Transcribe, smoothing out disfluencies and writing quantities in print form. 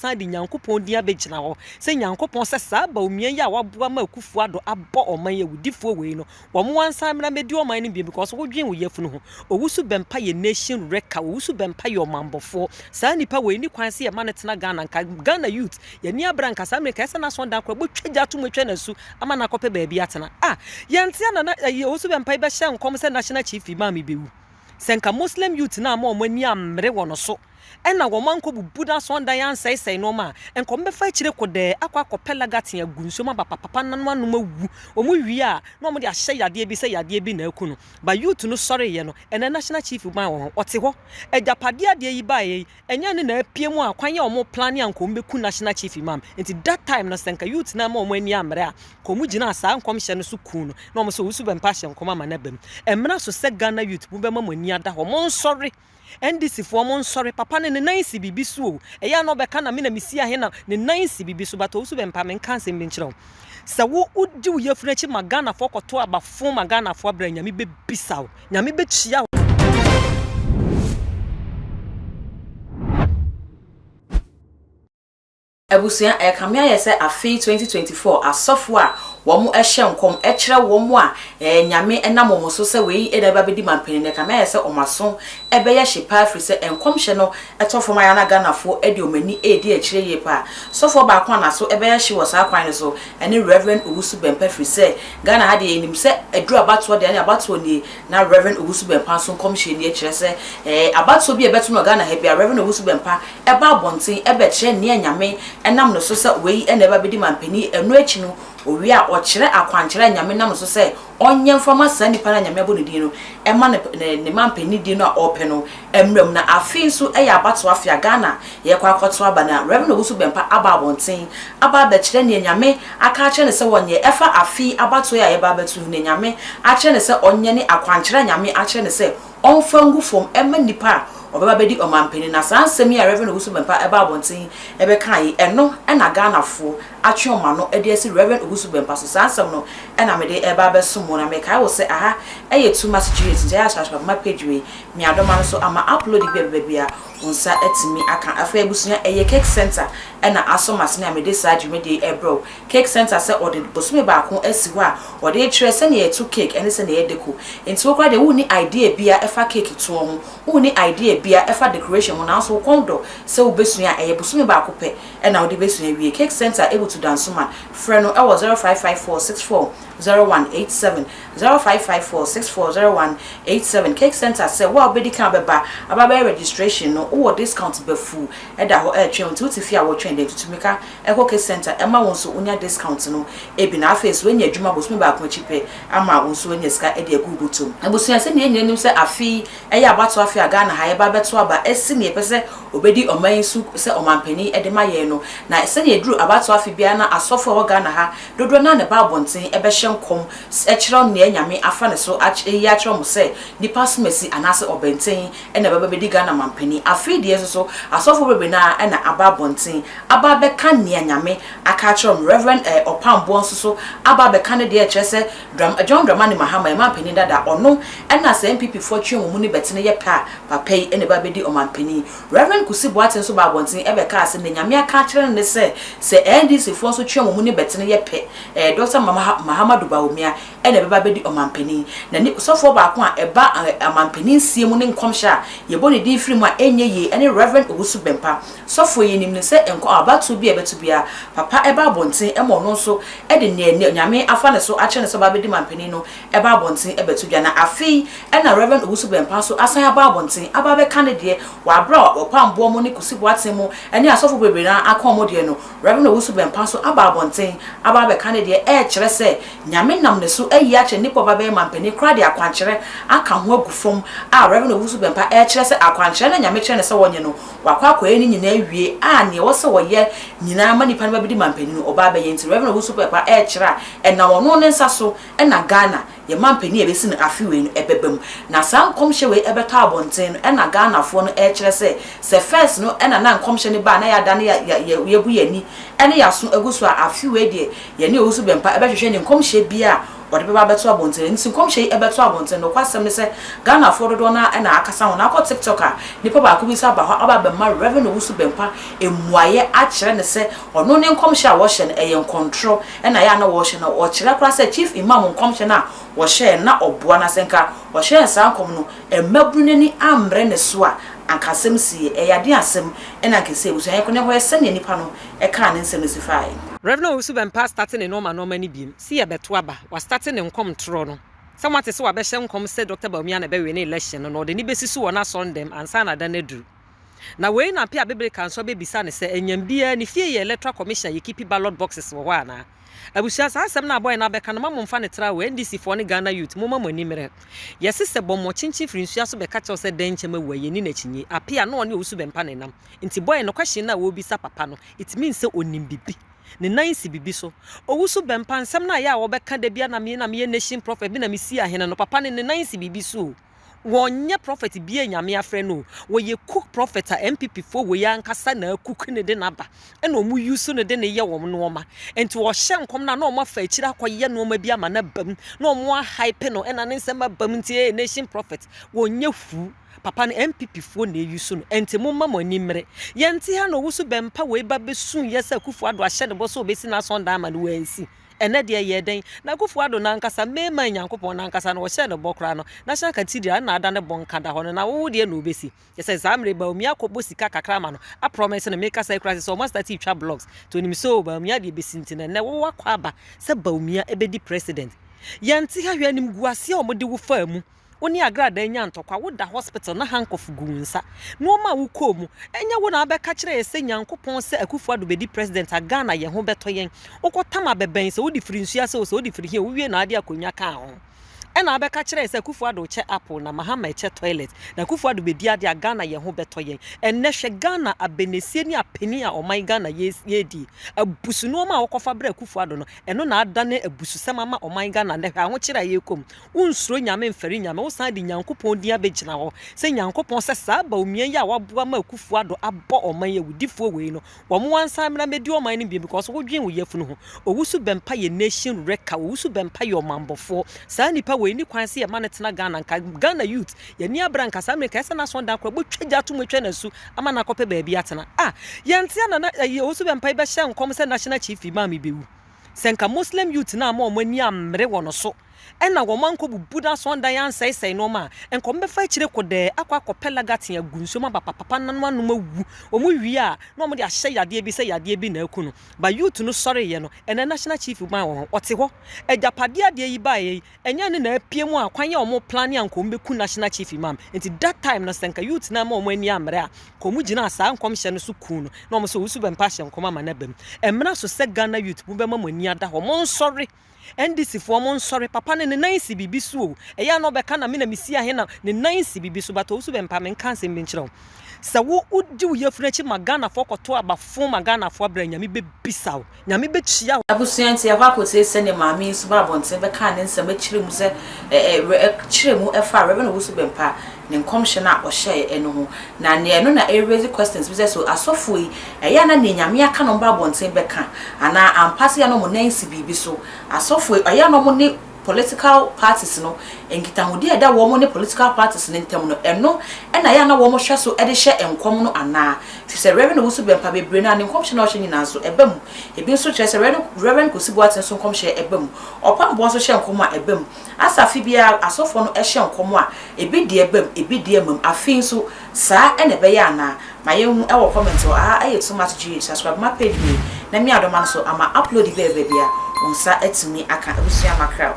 san di Nyankopon dia begina ho se Nyankopon se saa Bawumia ya waboa ma akufu ado abɔ oman ye wudifo we no wo mo ansan mra medi oman no bi because wo dwen wo yafunu ho Owusu Bempah ye nation wrecker Owusu Bempah ye omambofo saa nipa we ni kwan se ye manetena Ghana youth ye ni abranka saa me ka se na so dan kro bo twagya to mo twa na su ama na kope ba bi atena yente na Owusu Bempah be hye nkom se national chief imam bewu senka Muslim youth na ma omani amre wono so ena wo manko bubuda so ndan yansai no ma enko mbefa kire kode akwa akopela gaten agunso ma papa nanu anu mawu omu wi a no mo de ahye yade bi se yade bi na aku no ba youth no sorry ye no ena national chief man wo ote ho ejapade ade yi ba ye enya ne na apie mu akwan ye omo plan yanko mbeku national chief imam enti that time no senka youth na ma omani amre a ko mu gina asa nkom hye no so ku no no mo so Owusu Bempah hye nkom ama na bam emra so se Ghana youth bu be ma mani ada ho mo sorry NDC for mon sorry papa ne nansi bibi so eya no be ka na me na mesi ahe na ne nansi bibi so but Owusu Bempah men kan se mbinchiro sa wo udi wo yafuna chi magana fo koto abafo magana fo abra nyame be bisawo nyame be chia Abusia ekamia yese afi 2024 asofo a womu ehye nkom ekire womu a nyame enam so se we edaba bedi mampeni ne kamia yese omaso ebeye hyepa afri se enkom hye no etofo ma yana ganafo edi omani edi ekire ye pa sofo ba kwa na so ebeye hye wo sa kwan so ene Reverend Owusu Bempah afri se Ghana hade enim se edru abato de ane abato ni na Reverend Owusu Bempah so nkom hye ni ekire se abato bi ebeto no Ghana ha bia Reverend Owusu Bempah eba abonten ebe kire ne nyame enam no so se we eneba bedi mampeni enu echi no owi a okire akwankire nyame nam so se onye mfama sa nipa na nyame abonidi no ema ne mampeni di no a ope no emram na afi so eya abato afia Ghana ye kwa akoto aba na Reverend Owusu Bempah aba abonten aba ba kire ne nyame aka kire ne se wonye efa afi abato ya ye ba betu ne nyame a kire ne se onye ne akwankire nyame a kire ne se onfangu fom ema nipa obeba bedi omampeni na sansem ya Reverend Owusu Bempah eba abonten ebe kan yi eno na Ghana fo atwe oma no ede esi Reverend Owusu Bempah so sansem no ena me de eba besumo na me kai wo se aha eye too much serious je ya shashba ma page we mi adoma no so ama upload bia unsa etimi aka afa ebusunya eye cake center ena asomase na me de sa dwume de ebro cake center se ode bosume ba ko asi ho a ode e kire se na ye to cake ene se na ye deco enti wo kwa de wo ni idea bia efa cake to ho wo ni idea bia efa decoration ho na so kondo se wo besunya eye bosume ba ko pe ena wo de besunya wie cake center able to dance man freno e was 0554640187 0554640187 cake center se wo obedi kan beba ababa registration no wo discount befu e da ho e twem tuti fi a wo twem de tutumika e ko cake center e ma won so unya discount no e bi na face we nya adwuma bosume ba ko chipe ama won so nya ska e de agu butum abusuya se ne nya se afi e ya abato afi aga na ha e ba beto aba esi ne pese obedi oman su se omampani e de maye no na se ne duru abato afi bia na asofo ho ga na ha dodo na ne ba bonten e be hye nkom e kire ne nyame afa ne so ya kire mo se nipa smesi anase obenten e na baba bedi ga na mampani afi de so asofo bebe na e na aba bonten aba be ka ne nyame aka kire mo Reverend opambo so aba be ka ne de kire se John Dramani Mahama e mampani dada ono e na se MPP for twe mo ni betene ye pa papa e ne baba bedi omampani Reverend Kusi Boaten so ba bonten e be ka se ne nyame aka kire ne se NDC for so twe mo ni betene ye pe Dr. Mahama Bawumia e ne baba bedi omampani na ni sofo ba ko a eba amampani sie mu ne nkomhya ye boni di firi mu a enye ye ene Reverend Owusu Bempah sofo ye nim ne se enko abatu bi ebetu bia papa eba bonten e mo no so e de ne nyame afa ne so a kire ne so baba bedi mampani no eba bonten ebetu bia na afi e na Reverend Owusu Bempah so asan aba bonten aba be kan de wa bra opambo mo ne Kusi Boaten mu ene asofo bebe na akomo de no Reverend Owusu Bempah so aba bonten aba be kan de e kire se nyame nam ne so ayi a kire nipa baba be mampani kra de akwankire aka ho agufom a Reverend Owusu Bempah e kire se akwankire na nyame kire ne se wonye no wakwa akoye ni nyina awie a ne wo se wo ye nyina ma nipa baba di mampani no oba be yenti Reverend Owusu Bempah e kire e na wono ne nsa so e na Ghana ye mampani e be si no afiwe no ebebem na san komhye we ebeto abonten e na Ghana fo no e kire se first no e na komhye ne ba na ya da ne ye bu yani ene ya so agusu afiwe de ye ne Owusu Bempah ebe hwehwe ne komhye bia ɔde beba beto abonten nti komhye e beto abonten no kwasem ne se Ghana for do na e na akasa ho na akọ TikTok a nipa ba ko bi sa ba ho aba be ma Reverend Owusu Bempah emuaye a kire ne se ono ne komhye a wo hye no e yen control e na ya na wo hye no o kire kra se chief imam komhye na wo hye na oboa na senka wo hye sa kom no e mabunu ni amre ne so a ankasem sie e yade asem e na nkese Owusu en ko ne ho e se ne nipa no e ka ne nsem sifai Reverend Owusu Bempah starting in normal ni biem see e beto aba was starting in kom tro no someone say wa be hye nkom say Dr. Bawumia na be we ne election no de ni besisu wona sondem ansa na da na duru na we na pia bibele kan so be bisa ne say enyam bia ne fie ye electoral commission ye keep ballot boxes wo wa na abusia sa asem na boy na be kan ma momfa ne tra we NDC fo ne Ghana youth mo ma mani mere yesi se bom mo chinchi frinsua so be ka chaw se den chema wa ye ni na chinyi apia na one Owusu Bempah ne nam nti boy no question na wo bisa papa no it means say onim bibi ne nan si bibi so Owusu Bempah nsem na ya wo be ka da bia na me nation prophet bi na me si ahene no papa ne nan si bibi so wonye prophet bia nyame afre no wo ye cook prophet a MPP fo wo ya nkasa na cook ne de na ba e na omu use ne de ne ye wo no ma enti wo hye nkom na na omo fa akira akoye no ma bia ma na bam na omo hype no e na ne nsem bam ntie nation prophet wonye fu papa ne MPP fo na use no enti mo ma mani mre ye nti ha no Owusu Bempah we ba besun ye sa kufu ado ahye de bo so obesi na sonda ma no wansi ene de ye den na kufu ado na nkasa mema nyankopon na nkasa no wo hye de bokra no na sha katidira na ada ne bonka da hono na wo de na obesi yesa zamre Bawumia kobo sika kakra ma no a promise no make us crisis so must start twa blogs to nim so Bawumia de besinti ne wo wakwa aba se Bawumia ebedi president yanti ha hwe anim guase a omode wo fa mu oni agrada enya ntokwa wo da hospital na handcuff gunsa no ma wo komu enya wo na abeka kire ese nyankopon se Akufo-Addo bedi president a Ghana ye ho beto yen okotama beben se wo di frinsua se wo di firi hie wo wie na ade akonya ka ho ena abeka kire se Akufo-Addo che apple na mahama che toilet na Akufo-Addo bedi ade a Ghana ye ho beto yen enne hwe Ghana abenesie ni apeni a oman Ghana yedi abusu no ma wokofa bra Akufo-Addo no eno na adane abusu sema ma oman Ghana ne hwe aho kire ye kom unsuro nyame mfari nyame wo san di nyankopon dia begina ho se nyankopon se sa Bawumia ya waboa ma Akufo-Addo abbo oman ye wudifo we no wo mo wansan mra medi oman ni bi because wo dwen wo yefunu ho Owusu Bempah ye nation wrecker Owusu Bempah ye omambofo sa nipa we ni kwan se ye manetena Ghana nka Ghana youth ye ni abranka sa America ese na so nda kro botwa to motwa na su ama na kope ba bia atena yente na Owusu Bempah be hye nkom se national chief imam bewu senka Muslim youth na ma omani amre wono so ena wo manko bubuda so ndan yan sai no ma enko mbefa kire kode akwa kopela gaten agunso ma papa nanu anu mawu omu wi a na omo de ahye yade bi se yade bi na akunu ba youth no sorry ye no ena national chief ma wo ote ho ejapade ade yi ba ye enya ne na apie mu akwan ye omo plan anko mbeku national chief imam enti that time na senka youth na ma omo ani amre a komu gina asa ankom hye no so ku no na omo so Owusu Bempah hye nkom ma na bam emra so se Ghana youth mu be ma mani ada ho mon sorry NDC for mon sorry papa ne nansi bibi so eya no be kana me na mesi ahe na ne nansi bibi so but Owusu Bempah men kan se menkyerɛ sa wo udi wo yefuna chi magana for koto abafo magana for abra nyame be bisaw nyame be chia abusuanti ya kwakote se ne maami so ba bonten be kan ne nsɛm akyire mu se kyire mu efa Reverend Owusu Bempah ne nkomhye na ohye eno ho na ne eno na raise questions bi so asofo yi eya na ne nyame aka no ba bonten be kan ana ampase ya no mo nansi bibi so asofo eya no mo ne political parties no enkitahudi eda wo mo ne political parties ne ntem no eno na ya na wo mo hwe so ede hye enkom no ana fi se Reverend Owusu Bempah bebre na ne nkomhye na ohye nyina so ebam ebi so kire se Reverend Kosibuaten so nkomhye ebam opambo so hye enkom a ebam asafi bia asofo no hye enkom a ebi de ebam ebi de amam afin so saa ene be ya na mayehu e wo comment o aye too much gh subscribe my page me na mi adoma so ama upload be bia unsa etimi aka abusua makra